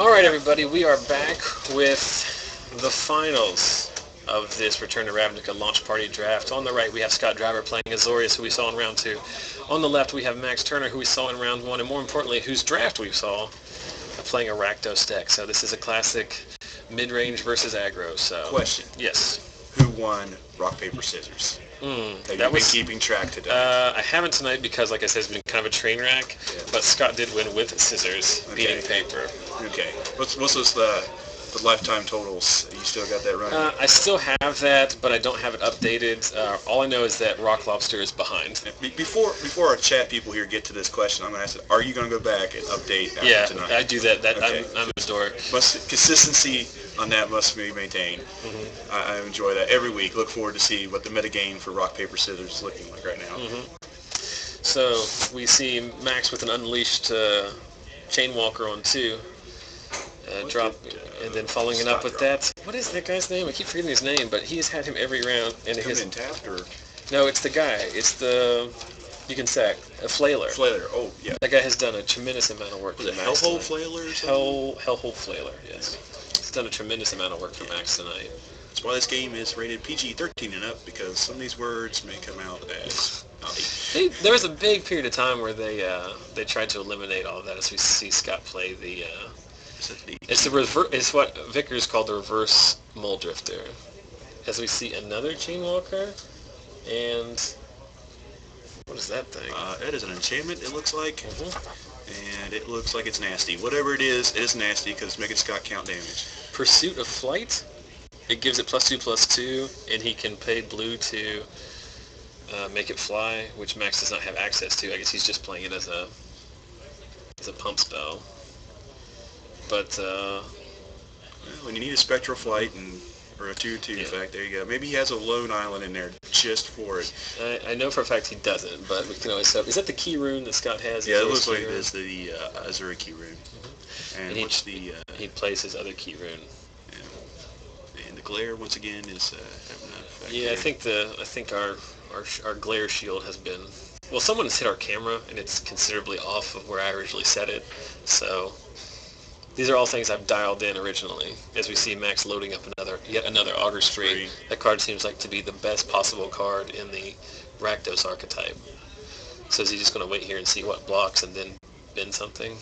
Alright everybody, we are back with the finals of this Return to Ravnica launch party draft. On the right we have Scott Driver playing Azorius, who we saw in round 2. On the left we have Max Turner, who we saw in round 1, and more importantly, whose draft we saw playing a Rakdos deck. So this is a classic mid-range versus aggro. So Question. Yes. Who won rock, paper, scissors? Have you been keeping track today? I haven't tonight because, like I said, it's been kind of a train wreck. Yeah. But Scott did win with scissors, beating paper. Okay. What's the lifetime totals? You still got that running? I still have that, but I don't have it updated. All I know is that Rock Lobster is behind. Before our chat people here get to this question, I'm going to ask, are you going to go back and update after tonight? Yeah, I do that. Okay. I'm a dork. Consistency on that must be maintained. Mm-hmm. I enjoy that every week. Look forward to see what the metagame for rock, paper, scissors is looking like right now. Mm-hmm. So we see Max with an unleashed Chainwalker on 2. Drop, and then following it up with that. What is that guy's name? I keep forgetting his name, but he's had him every round. And his in tapped or? No, it's the guy. It's the you can sack a flailer. Flailer. Oh yeah. That guy has done a tremendous amount of work. Was it Hellhole Flailer or something? Hellhole Flailer. Yes. He's done a tremendous amount of work for Max tonight. That's why this game is rated PG-13 and up, because some of these words may come out as naughty. There was a big period of time where they tried to eliminate all of that, as we see Scott play the. It's what Vickers called the reverse mole drifter. As we see another Chainwalker, and what is that thing? That is an enchantment, it looks like, and it looks like it's nasty. Whatever it is nasty because it's making Scott count damage. Pursuit of Flight. It gives it +2/+2, and he can pay blue to make it fly, which Max does not have access to. I guess he's just playing it as a pump spell. But when you need a Spectral Flight or a 2/2 effect, there you go. Maybe he has a lone island in there just for it. I know for a fact he doesn't, but we can always hope. Is that the key rune that Scott has? Yeah, it looks like it is the Azorius key rune. And what's the? He plays his other key rune. Yeah. And the glare once again is having that effect. Yeah, there. I think our glare shield has been. Well, someone has hit our camera, and it's considerably off of where I originally set it. So. These are all things I've dialed in originally. As we see Max loading up yet another Augur Spree. That card seems like to be the best possible card in the Rakdos archetype. So is he just going to wait here and see what blocks and then bend something?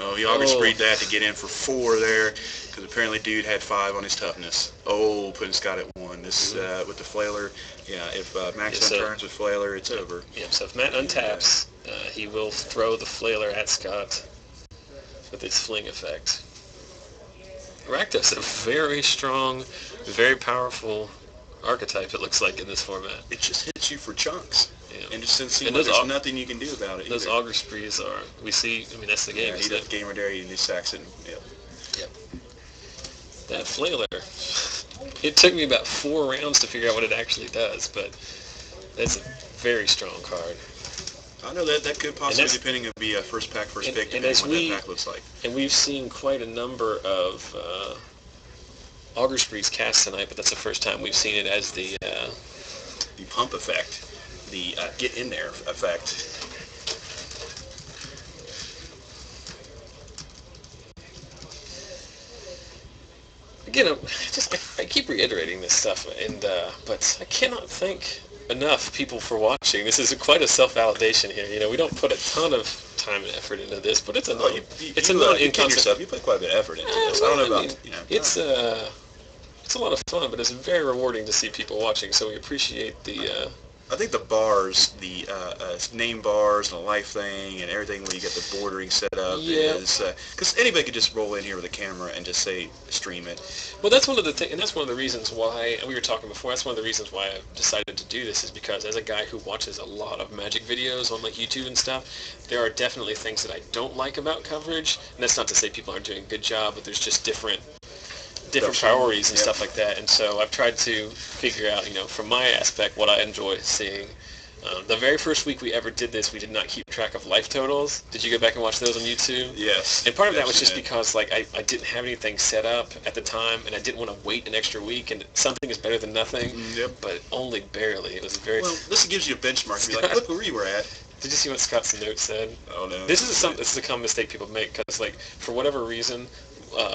Oh, he Augur Spreed that to get in for 4 there, because apparently dude had 5 on his toughness. Oh, putting Scott at 1. This with the flailer. Yeah, if Max unturns with flailer, it's over. Yeah, so if Matt untaps, he will throw the flailer at Scott with its fling effect. Rakdos is a very strong, very powerful archetype, it looks like, in this format. It just hits you for chunks. Yeah. And just doesn't seem like there's nothing you can do about it. Those Augur Sprees are, we see, I mean, that's the game. Yeah, he does gamer dairy and he sacks it. Yep. That flailer, it took me about 4 rounds to figure out what it actually does, but that's a very strong card. I know that could possibly, depending on be a first pick, depending on what that pack looks like. And we've seen quite a number of Augur Sprees cast tonight, but that's the first time we've seen it as the pump effect, the get in there effect. Again, I keep reiterating this stuff, but I cannot thank enough people for watching. This is quite a self-validation here. You know, we don't put a ton of time and effort into this, but it's a yourself. You put quite a bit of effort into this. I don't know about it's a lot of fun, but it's very rewarding to see people watching. So we appreciate the. I think the bars, the name bars and the life thing and everything where you get the bordering set up is because anybody could just roll in here with a camera and just say stream it. Well, that's one of the things, and that's one of the reasons why, and we were talking before, that's one of the reasons why I decided to do this, is because as a guy who watches a lot of Magic videos on like YouTube and stuff, there are definitely things that I don't like about coverage, and that's not to say people aren't doing a good job, but there's just different priorities and stuff like that. And so I've tried to figure out, from my aspect, what I enjoy seeing. The very first week we ever did this, we did not keep track of life totals. Did you go back and watch those on YouTube? Yes. And part of that was just because like I didn't have anything set up at the time, and I didn't want to wait an extra week. And something is better than nothing. Yep. But only barely. It was very. Well, this gives you a benchmark. You're like, look where you were at. Did you see what Scott's note said? Oh no. This is a common mistake people make because like for whatever reason.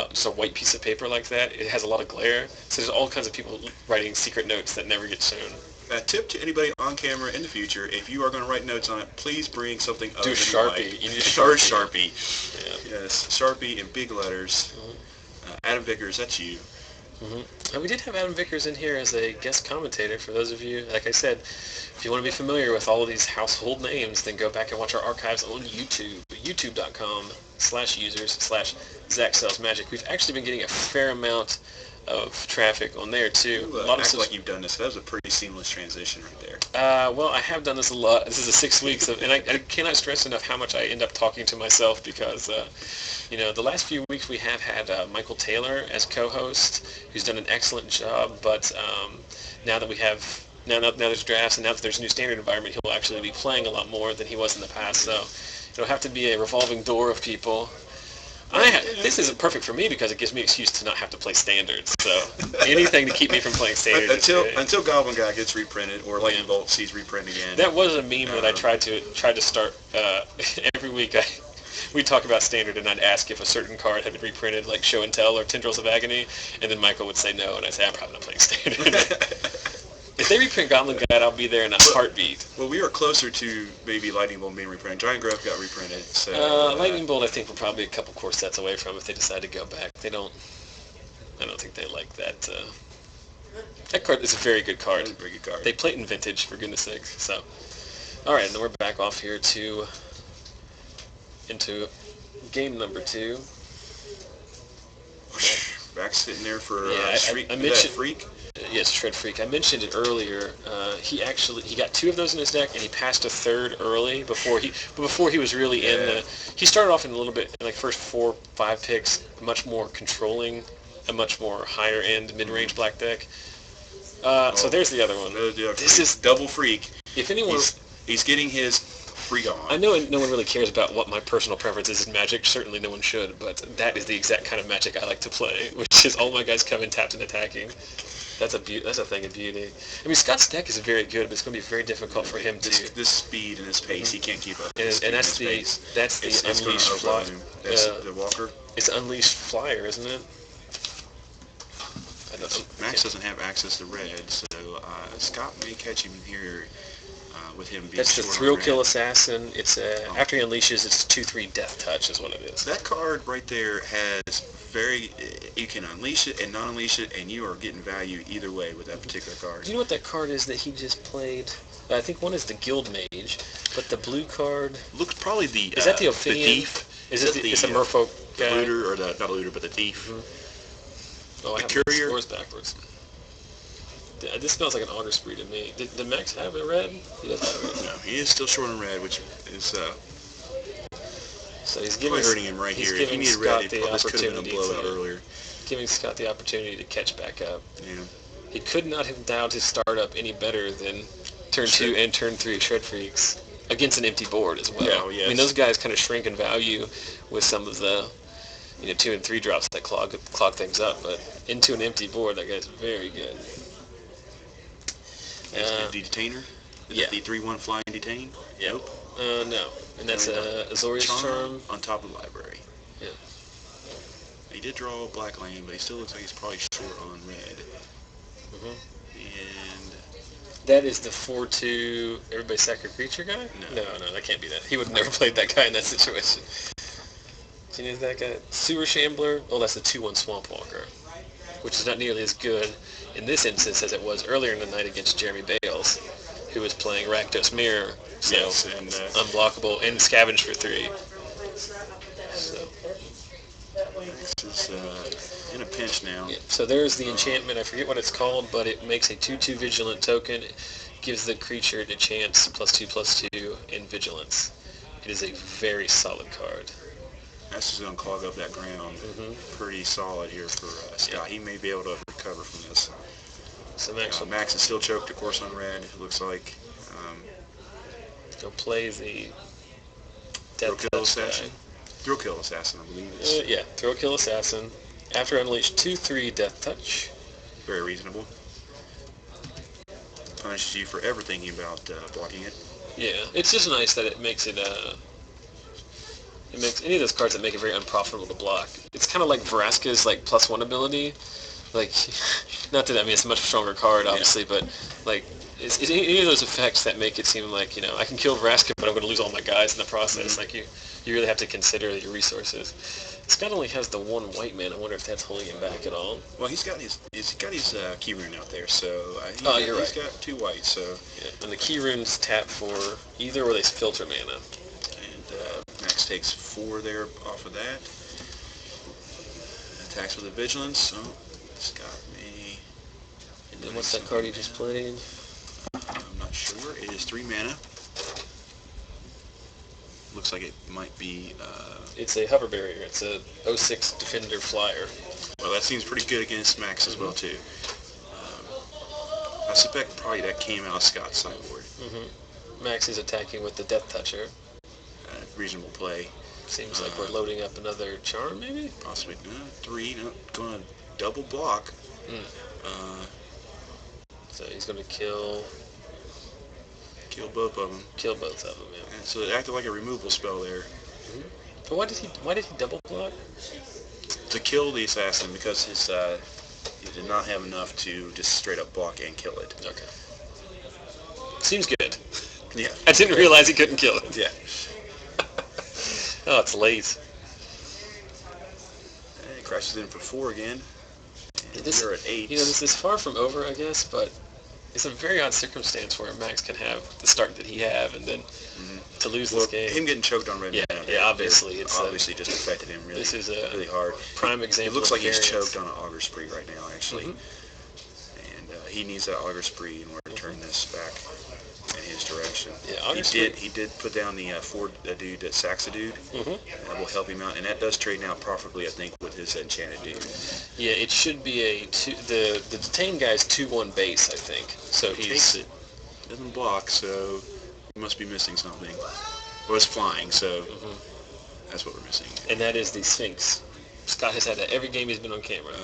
Just a white piece of paper like that, it has a lot of glare. So there's all kinds of people writing secret notes that never get shown. A tip to anybody on camera in the future: if you are going to write notes on it, please bring something other than Sharpie. White. You need Sharpie. Yeah. Yes, Sharpie in big letters. Adam Vickers, that's you. And we did have Adam Vickers in here as a guest commentator. For those of you, like I said, if you want to be familiar with all of these household names, then go back and watch our archives on YouTube, youtube.com/users/ZachSellsMagic. We've actually been getting a fair amount of traffic on there too. A lot like you've done this. That was a pretty seamless transition right there. Well, I have done this a lot. This is 6 weeks of, and I cannot stress enough how much I end up talking to myself because, the last few weeks we have had Michael Taylor as co-host, who's done an excellent job. But now that we have now there's drafts and now that there's a new standard environment, he'll actually be playing a lot more than he was in the past. So it'll have to be a revolving door of people. This isn't perfect for me because it gives me an excuse to not have to play standards. So anything to keep me from playing standards. Until Goblin Guy gets reprinted or Lightning Bolt sees reprint again. That was a meme that I tried to start every week. We'd talk about standard and I'd ask if a certain card had been reprinted, like Show and Tell or Tendrils of Agony, and then Michael would say no, and I'd say I'm probably not playing standard. If they reprint Goblin Guide, I'll be there in a heartbeat. Well, we are closer to maybe Lightning Bolt being reprinted. Giant Growth got reprinted. So Lightning Bolt, I think, we're probably a couple core sets away from if they decide to go back. I don't think they like that. That card is a very good card. It's a very good card. They play it in Vintage, for goodness sakes. So, all right, and then we're back off here into game number 2. Back sitting there for I mentioned Freak. Yes, Shred Freak. I mentioned it earlier. He got 2 of those in his deck, and he passed a third early before he was really in the. He started off in a little bit like first 4-5 picks, much more controlling, a much more higher end mid-range black deck. So there's the other one. This is double Freak. If anyone, he's getting his Freak on. I know no one really cares about what my personal preference is in Magic. Certainly no one should, but that is the exact kind of Magic I like to play, which is all my guys come in tapped and attacking. That's a thing of beauty. I mean, Scott's deck is very good, but it's going to be very difficult for him to. This speed and this pace, he can't keep up. And that's the Unleashed Flyer. That's the Walker. It's Unleashed Flyer, isn't it? Maxx doesn't have access to red, so Scott may catch him here with him being. That's the Thrill Kill Assassin. It's after he unleashes, it's 2/3 Death Touch is what it is. That card right there has you can unleash it and not unleash it, and you are getting value either way with that particular card. Do you know what that card is that he just played? I think one is the Guild Mage, but the blue card looks probably the. Is that the Ophidian? The thief? Is it it's a Merfolk guy? The looter, or not looter, but the thief. Oh, I have courier. Scores backwards. This smells like an Auger Spree to me. Did Maxx have a red? He doesn't have a red. No, he is still short on red, which is. So he's giving hurting him right here. If he needed red, this could have been a blowout earlier. Giving Scott the opportunity to catch back up. Yeah. He could not have dialed his startup any better than turn 2 and turn 3 Shred Freaks against an empty board as well. Yeah, yes. I mean, those guys kind of shrink in value with some of the 2 and 3 drops that clog things up, but into an empty board, that guy's very good. Is the Detainer? Is it the 3/1 flying detain? Yep. No. And that's a Azorius charm. On top of the library. Yeah. He did draw a black land, but he still looks like he's probably short on red. And that is the 4/2 everybody sack a creature guy? No, that can't be that. He would have never played that guy in that situation. Do you know that guy? Sewer Shambler? Oh, that's the 2/1 Swamp Walker, which is not nearly as good in this instance as it was earlier in the night against Jeremy Bales, who was playing Rakdos Mirror, so and unblockable and scavenge for 3. So. This is in a pinch now. Yeah, so there's the enchantment. I forget what it's called, but it makes a 2/2 Vigilant token. It gives the creature a chance +2/+2 in Vigilance. It is a very solid card. That's just going to clog up that ground pretty solid here for Scott. He may be able to recover from this. So Maxx is still choked, of course, on red, it looks like. Go play the Throw Death Kill Touch Assassin. guy. Throw Kill Assassin, I believe it's Yeah, Throw Kill Assassin. After Unleash 2/3 Death Touch. very reasonable. Punishes you for ever thinking about blocking it. Yeah, it's just nice that it makes it makes any of those cards that make it very unprofitable to block. It's kind of like Vraska's like +1 ability. Like, not that, I mean, it's a much stronger card, obviously, but like, it's any of those effects that make it seem like, I can kill Vraska, but I'm going to lose all my guys in the process. Like, you really have to consider your resources. Scott only has the one white man. I wonder if that's holding him back at all. Well, he's got his key rune out there, so you're right. He's got 2 white, so yeah. And the key runes tap for either or they filter mana. And Maxx takes 4 there off of that. Attacks with a vigilance. So Scott may. And what's that card he just played? I'm not sure. It is 3 mana. Looks like it might be. It's a hover barrier. It's a 06 Defender Flyer. Well, that seems pretty good against Maxx as well too. I suspect probably that came out of Scott's sideboard. Maxx is attacking with the Death Toucher. Reasonable play. Seems like we're loading up another charm, maybe? Possibly. No, 3. No, going to double block. So he's going to kill both of them. Kill both of them, yeah. And so it acted like a removal spell there. But why did he double block? To kill the assassin because his he did not have enough to just straight up block and kill it. Okay. Seems good. Yeah. I didn't realize he couldn't kill it. Yeah. Oh, it's late. And it crashes in for 4 again. And This, we're at 8. this is far from over, I guess, but it's a very odd circumstance where Maxx can have the start that he have, and then to lose this game. Him getting choked on red mana. Yeah, obviously. It's obviously just affected him really, this is really hard. Prime example. It looks like he's variance. choked on an Augur Spree right now, actually. And he needs that Augur Spree in order to turn this back in his direction. Yeah, he did put down the dude, that Saxa dude. That will help him out, and that does trade out profitably, I think, with his enchanted dude. Yeah, it should be the Detain guy's 2/1 base, I think. So he takes it. Doesn't block, so he must be missing something. Well, it's flying, so that's what we're missing. And that is the Sphinx. Scott has had that every game he's been on camera.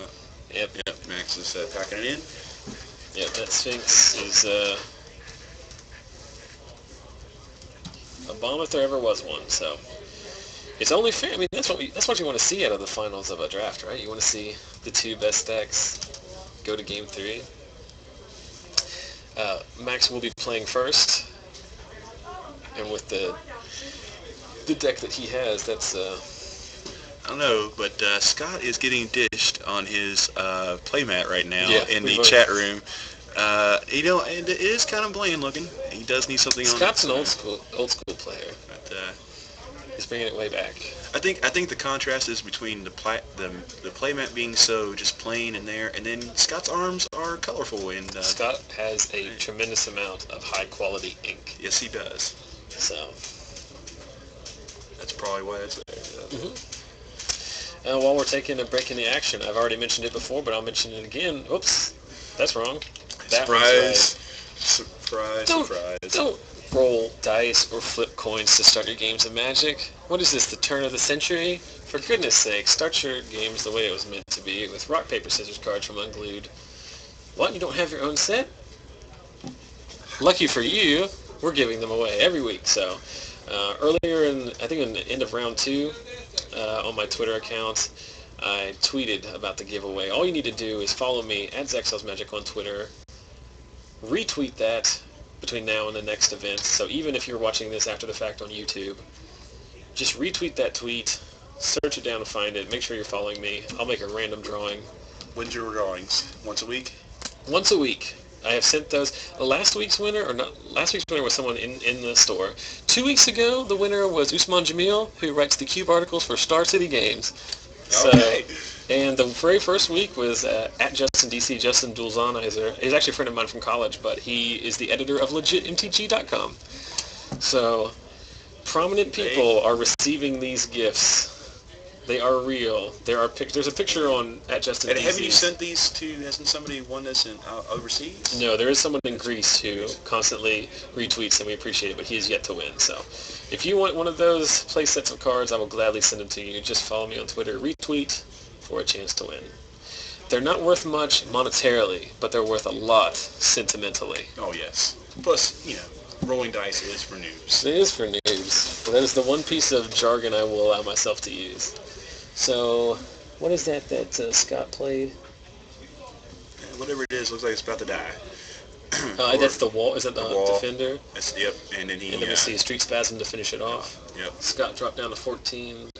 Yep. Maxx is packing it in. Yep, that Sphinx is a bomb if there ever was one. So it's only fair. I mean, that's what you want to see out of the finals of a draft, right? You want to see the 2 best decks go to Game 3. Maxx will be playing first, and with the deck that he has, that's I don't know, but Scott is getting dished on his playmat right now in the chat room. And it is kind of bland looking. He does need something on it. Scott's an old school player. But, he's bringing it way back. I think the contrast is between the playmat being so just plain and there, and then Scott's arms are colorful. And Scott has a tremendous amount of high quality ink. Yes, he does. So that's probably why it's there. While we're taking a break in the action, I've already mentioned it before, but I'll mention it again. Oops, that's wrong. Surprise! Surprise! Don't roll dice or flip coins to start your games of Magic. What is this, the turn of the century? For goodness sake, start your games the way it was meant to be, with rock, paper, scissors cards from Unglued. What, you don't have your own set? Lucky for you, we're giving them away every week. So earlier I think in the end of round 2, on my Twitter account, I tweeted about the giveaway. All you need to do is follow me at ZaxxelsMagic on Twitter, retweet that between now and the next event. So even if you're watching this after the fact on YouTube, just retweet that tweet, search it down and find it, make sure you're following me. I'll make a random drawing. When's your drawings? Once a week? Once a week. I have sent those. Last week's winner was someone in the store. 2 weeks ago, the winner was Usman Jamil, who writes the Cube articles for Star City Games. Okay. And the very first week was at Justin DC, Justin Dulzanizer. He's actually a friend of mine from college, but he is the editor of LegitMTG.com. So prominent people are receiving these gifts. They are real. There's a picture on at Justin. And have you sent these to? Hasn't somebody won this in overseas? No, there is someone in Greece who constantly retweets, and we appreciate it, but he is yet to win. So, if you want one of those play sets of cards, I will gladly send them to you. Just follow me on Twitter, retweet for a chance to win. They're not worth much monetarily, but they're worth a lot sentimentally. Oh yes. Plus, rolling dice is for noobs. It is for noobs. That is the one piece of jargon I will allow myself to use. So, what is that Scott played? Whatever it is, looks like it's about to die. That's the wall. Is that the wall. Defender? Yep. And then we see Street Spasm to finish it off. Yep. Scott dropped down to 14.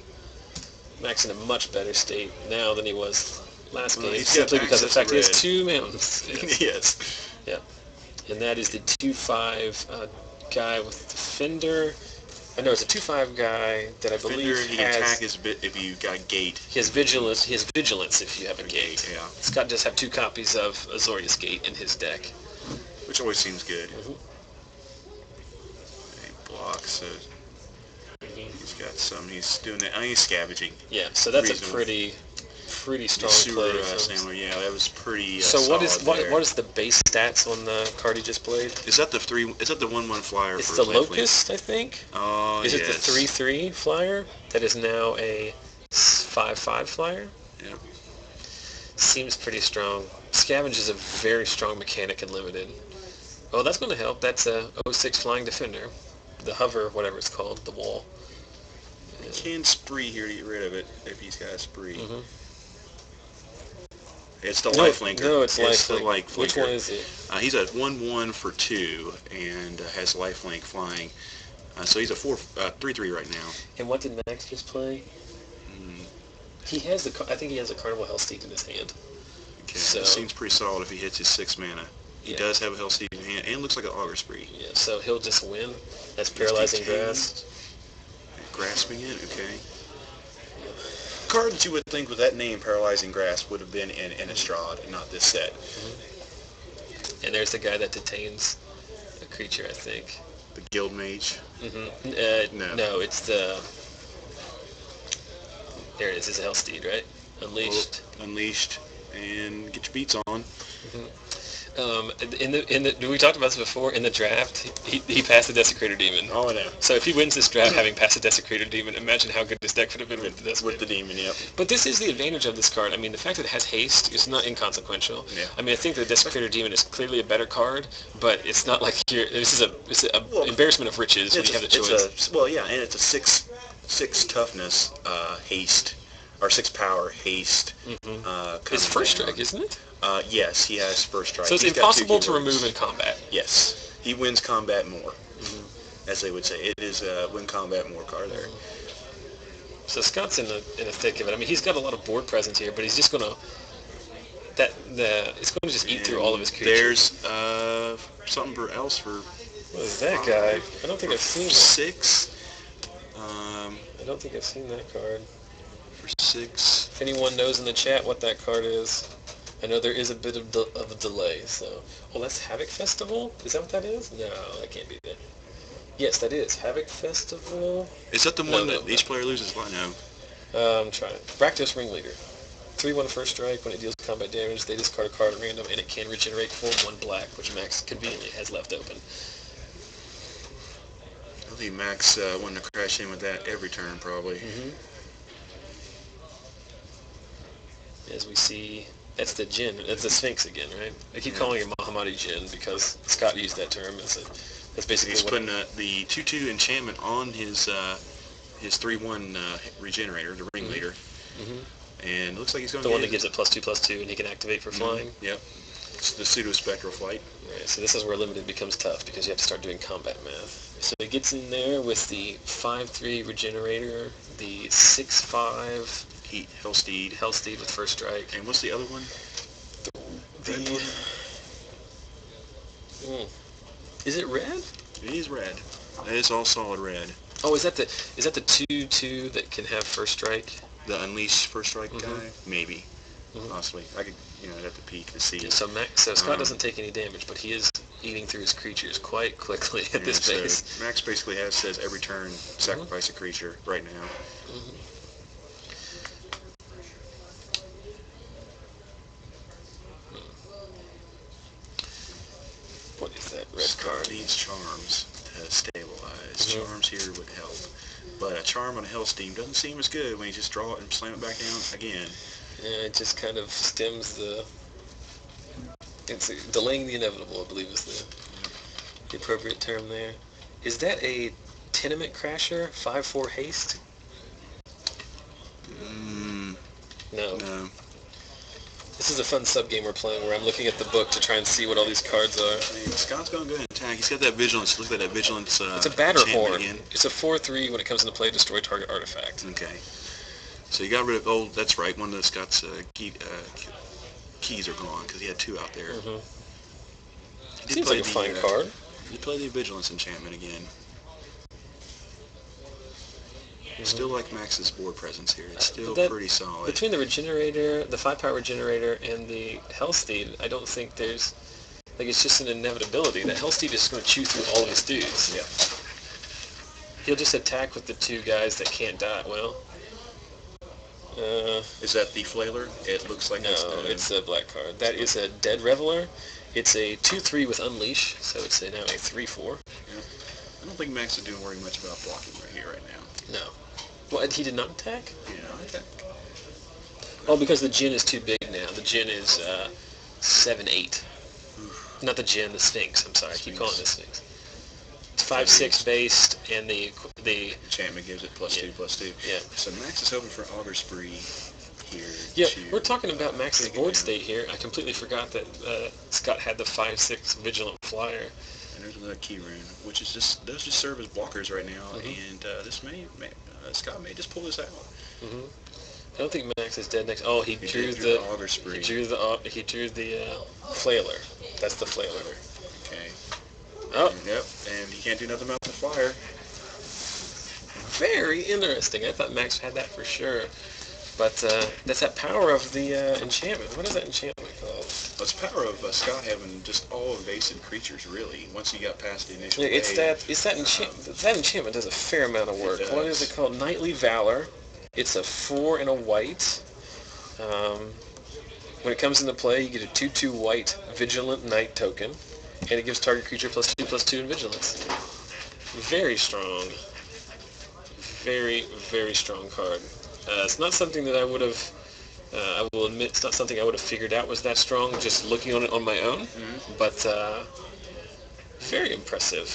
Max in a much better state now than he was last game, simply because of the fact he has 2 mountains. Yes. Yes. Yep. And that is the 2/5 guy with Defender. I know it's a 2/5 guy that I believe he can attack if you got gate. He has vigilance. He has vigilance if you have a gate. Yeah. Scott does have 2 copies of Azorius Gate in his deck, which always seems good. Mm-hmm. He blocks. So he's got some. He's doing that. He's scavenging. Yeah. So that's a pretty strong play. Sandler, yeah, that was pretty. So what is the base stats on the card he just played? Is that the 1/1 flyer? It's the Locust, I think. Oh, Is it the 3/3 flyer that is now a 5/5 flyer? Yep. Seems pretty strong. Scavenge is a very strong mechanic in Limited. Oh, that's going to help. That's a 06 Flying Defender. The hover, whatever it's called, the wall. You can spree here to get rid of it if he's got a spree. Mm-hmm. It's the lifelinker. No, it's the lifelinker. Which one is it? He's a 1/1 for 2 and has lifelink flying. So he's a 3/3 right now. And what did Max just play? He has I think he has a Carnival Hellsteed in his hand. Okay, so it seems pretty solid if he hits his 6 mana. He does have a Hellsteed in hand and looks like an Augur Spree. Yeah, so he'll just win. That's Paralyzing Grasp. Grasping it, okay. Card that you would think with that name, Paralyzing Grasp, would have been in Innistrad, not this set. Mm-hmm. And there's the guy that detains a creature, I think. The Guild Mage? Mm-hmm. No, it's the... There it is. It's a Hellsteed, right? Unleashed. Unleashed. And get your beats on. Mm-hmm. We talked about this before. In the draft, he passed the Desecrator Demon. Oh, I know. So if he wins this draft having passed the Desecrator Demon, imagine how good this deck would have been with the Desecrator. With the Demon, yep. But this is the advantage of this card. I mean, the fact that it has haste is not inconsequential. Yeah. I mean, I think the Desecrator Demon is clearly a better card, but it's not like this is an embarrassment of riches when you have the choice. And it's a 6 toughness haste. Or 6 power haste. Mm-hmm. It's first strike, isn't it? Yes, he has first strike. So it's impossible to remove in combat. Yes, he wins combat more, as they would say. It is a win combat more card there. So Scott's in the thick of it. I mean, he's got a lot of board presence here, but he's just gonna it's going to just eat through all of his creatures. There's something else for. What is that guy? I don't think I've seen it. 6. I don't think I've seen that card. For 6. If anyone knows in the chat what that card is, I know there is a bit of a delay. So, that's Havoc Festival. Is that what that is? No, that can't be it. Yes, that is Havoc Festival. Is that the one that each player loses? No. I'm trying. Rakdos Ringleader. 3/1 first strike. When it deals combat damage, they discard a card at random, and it can regenerate for 1 black, which Max conveniently has left open. I think Max wanted to crash in with that every turn, probably. Mm-hmm. As we see, that's the Jinn. That's the Sphinx again, right? I keep calling it Mahamadi Jinn because Scott used that term. That's basically he's putting the 2/2 enchantment on his 3/1 regenerator, the Ringleader. Mm-hmm. And it looks like he's going to the one that gives it +2/+2, and he can activate for flying. Yep. It's the pseudo-spectral flight. Right, so this is where limited becomes tough because you have to start doing combat math. So he gets in there with the 5/3 regenerator, the 6/5 Hellsteed with first strike. And what's the other one? Is it red? It is red. It is all solid red. Oh, is that the 2/2 that can have first strike? The unleash first strike guy? Maybe. Possibly. I could, I'd have to peek to see. Yeah, so Scott doesn't take any damage, but he is eating through his creatures quite quickly at this pace. Max basically says every turn sacrifice a creature right now. card needs charms to stabilize. Charms here would help. But a charm on a Hellsteam doesn't seem as good when you just draw it and slam it back down again. Yeah, it just kind of stems the... It's delaying the inevitable, I believe is the appropriate term there. Is that a Tenement Crasher 5/4 haste? No. No. This is a fun sub-game we're playing where I'm looking at the book to try and see what all these cards are. Hey, Scott's going to go ahead and attack. He's got that Vigilance. Look at that Vigilance. It's a Batterhorn. It's a 4/3 when it comes into play, destroy target artifact. Okay. So you got rid of... Oh, that's right. One of Scott's keys are gone because he had 2 out there. Seems like a fine card. You play the Vigilance enchantment again. Still like Max's board presence here. It's still pretty solid. Between the Regenerator, the 5-power Regenerator, and the Hellsteed, I don't think there's... Like, it's just an inevitability that Hellsteed is going to chew through all of his dudes. Yeah. He'll just attack with the 2 guys that can't die. Well... is that the Flailer? It looks like it's a black card. That is a Dead Reveler. It's a 2/3 with Unleash, so it's now a 3/4. Yeah. I don't think Maxx is doing very much about blocking right here, right now. No. Well, he did not attack? Yeah, attack. Oh, because the Djinn is too big now. The Djinn is 7/8. Not the Djinn, the Sphinx. I'm sorry, I keep calling it the Sphinx. It's 5/6 based, and the enchantment gives it +2/+2. Yeah. So Maxx is hoping for Augur Spree here. Yeah, we're talking about Max's board state here. I completely forgot that Scott had the 5/6 Vigilant Flyer. And there's another key rune, which is does just serve as blockers right now, and this may Scott may just pull this out. I don't think Maxx is dead next. Oh, he drew the Augur Spree. He drew the Flailer. That's the Flailer. Okay. Oh. Yep, and he can't do nothing about the flyer. Very interesting. I thought Maxx had that for sure. But that's that power of the enchantment. What is that enchantment called? Well, it's power of Scott having just all invasive creatures, really. Once he got past the initial wave. It's that enchantment. That enchantment does a fair amount of work. What is it called? Knightly Valor. It's a 4 and a white. When it comes into play, you get a 2/2 white Vigilant Knight token, and it gives target creature +2/+2 in Vigilance. Very strong. Very, very strong card. It's not something that I would have, I will admit, it's not something I would have figured out was that strong just looking on it on my own, but very impressive.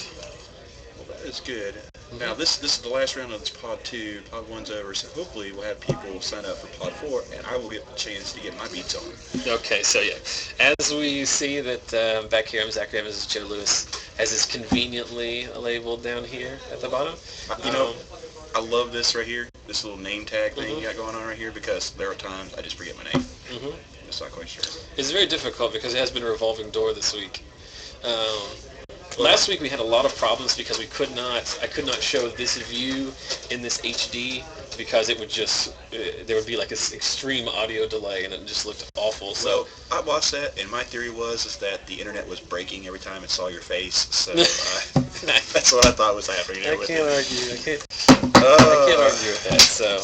Well, that is good. Now, this is the last round of this Pod 2. Pod 1's over, so hopefully we'll have people sign up for Pod 4, and I will get the chance to get my beats on. Okay, so yeah, as we see that back here, I'm Zachary Evans, Joe Lewis, as is conveniently labeled down here at the bottom. You know, I love this right here, this little name tag thing you got going on right here, because there are times I just forget my name. Just not quite sure. It's very difficult because it has been a revolving door this week. Last week we had a lot of problems because I could not show this view in this HD because it would just, there would be like this extreme audio delay and it just looked awful. So I watched that, and my theory was that the internet was breaking every time it saw your face. So that's what I thought was happening. I can't argue. I can't argue with that. So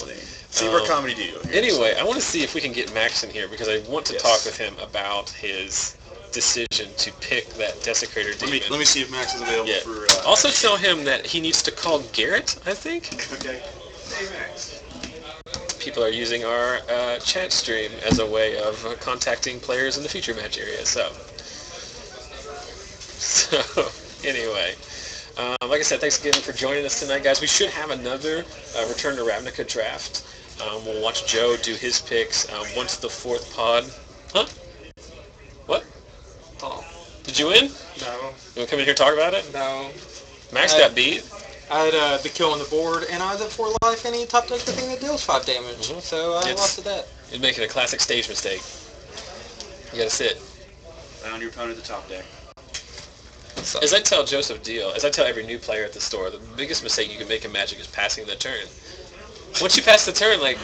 see where comedy do. Anyway, I want to see if we can get Maxx in here because I want to talk with him about his decision to pick that Desecrator Demon. Let me see if Maxx is available for... also tell him that he needs to call Garrett, I think. Okay. Hey, Maxx. People are using our chat stream as a way of contacting players in the feature match area, so anyway. Like I said, thanks again for joining us tonight, guys. We should have another Return to Ravnica draft. We'll watch Joe do his picks once the 4th pod... Huh? What? Oh. Did you win? No. You want to come in here and talk about it? No. Maxx got beat. I had the kill on the board, and I was at 4 life, and he top decked the thing that deals 5 damage. So I lost to that. You're making a classic stage mistake. You gotta sit. Found your opponent at the top deck. As I tell Joseph Deal, as I tell every new player at the store, the biggest mistake you can make in Magic is passing the turn. Once you pass the turn, like...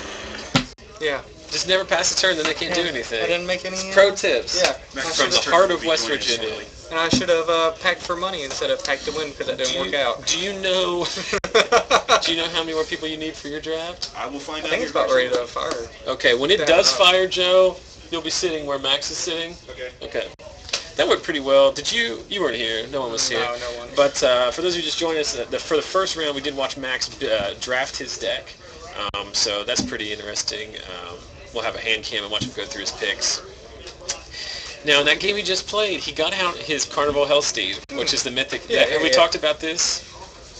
Yeah. Just never pass the turn, then they can't do anything. I didn't make any... Pro tips. Yeah. From the heart of West Virginia. And I should have packed for money instead of packed to win because that didn't work out. Do you know... do you know how many more people you need for your draft? I will find out. I think it's about ready to fire. Okay, when it does fire, Joe, you'll be sitting where Maxx is sitting. Okay. Okay. That went pretty well. Did you? You weren't here. No one was here. No, no one. But for those of you just joined us, for the first round, we did watch Maxx draft his deck. So that's pretty interesting. We'll have a hand cam and watch him go through his picks. Now, in that game he just played, he got out his Carnival Hellsteed, which is the mythic deck. Have we talked about this?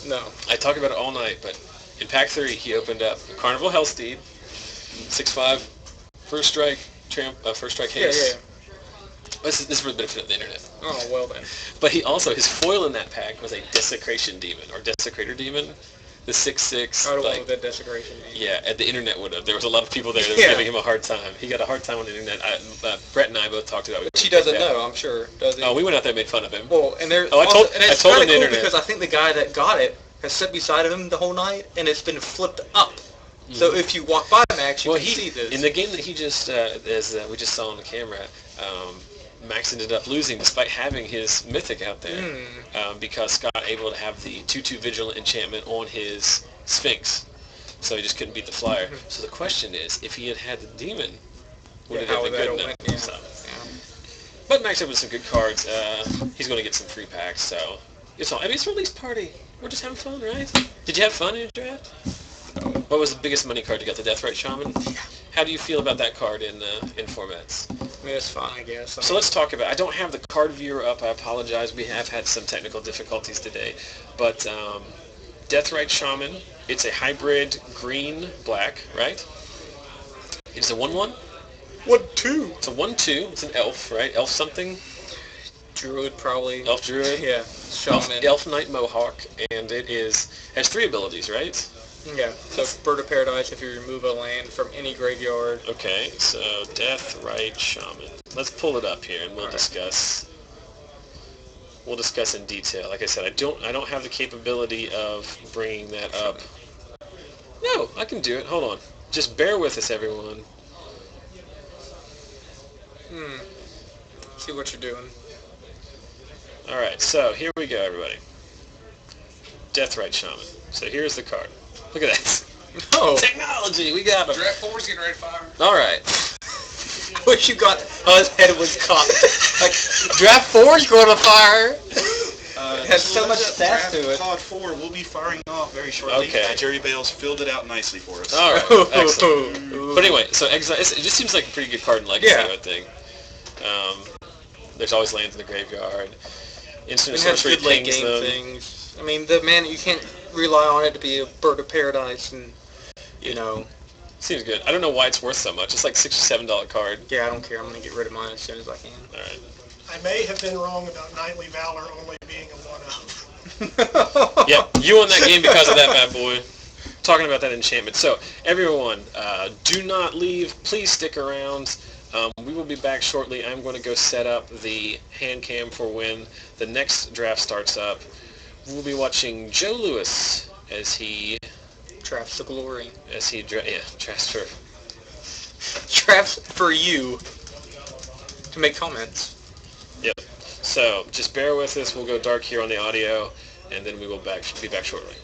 No. I talked about it all night, but in Pack 3, he opened up a Carnival Hellsteed, 6/5, first strike haste. This is for the benefit of the internet. Oh, well then. But he also, his foil in that pack was a Desecration Demon, or Desecrator Demon. The 6/6. I don't want the Desecration Demon. Yeah, and the internet would have. There was a lot of people there that were giving him a hard time. He got a hard time on the internet. Brett and I both talked about it. Which he doesn't know, I'm sure. Does he? Oh, we went out there and made fun of him. Well, and there's I told him kind of the cool internet. because I think the guy that got it has sat beside him the whole night, and it's been flipped up. So if you walk by Maxx, you can see this. In the game that he just, as we just saw on the camera, Maxx ended up losing despite having his Mythic out there because Scott able to have the 2/2 Vigilant enchantment on his Sphinx. So he just couldn't beat the flyer. So the question is, if he had had the Demon, would it have been good enough? Yeah. So. But Maxx opened some good cards. He's going to get some free packs, so it's all. I mean, it's release party. We're just having fun, right? Did you have fun in your draft? What was the biggest money card you got? The Deathrite Shaman? Yeah. How do you feel about that card in formats? I mean, it's fine, I guess. So let's talk about. I don't have the card viewer up. I apologize. We have had some technical difficulties today, but Deathrite Shaman. It's a hybrid green-black, right? It's a 1/1. 1/2. It's a 1/2. It's an elf, right? Elf something. Druid probably. Elf druid. Yeah. Shaman. Elf Knight Mohawk, and it has 3 abilities, right? Yeah. So Bird of Paradise if you remove a land from any graveyard. Okay. So Deathrite Shaman. Let's pull it up here and we'll discuss. We'll discuss in detail. Like I said, I don't have the capability of bringing that up. No, I can do it. Hold on. Just bear with us, everyone. See what you're doing. All right. So here we go, everybody. Deathrite Shaman. So here's the card. Look at that. Oh. Technology. We got him. Draft 4's getting ready to fire. All right. I wish you got his head was cocked. Like, draft 4's going to fire. It has so much stats to it. Pod 4 will be firing off very shortly. Okay. Jerry Bales filled it out nicely for us. All right. Excellent. But anyway, so Exile, it just seems like a pretty good card in Legacy, I would think. There's always lands in the graveyard. Instant sorcery good late pings game them. things. I mean, the man, you can't rely on it to be a Bird of Paradise and, you know. Seems good. I don't know why it's worth so much. It's like $6 or $7 card. Yeah, I don't care. I'm going to get rid of mine as soon as I can. All right. I may have been wrong about Knightly Valor only being a 1/0. Yep, you won that game because of that bad boy. Talking about that enchantment. So, everyone, do not leave. Please stick around. We will be back shortly. I'm going to go set up the hand cam for when the next draft starts up. We'll be watching Joe Lewis as he... Drafts the glory. As he... drafts for... Drafts for you to make comments. Yep. So, just bear with us. We'll go dark here on the audio, and then we will be back shortly.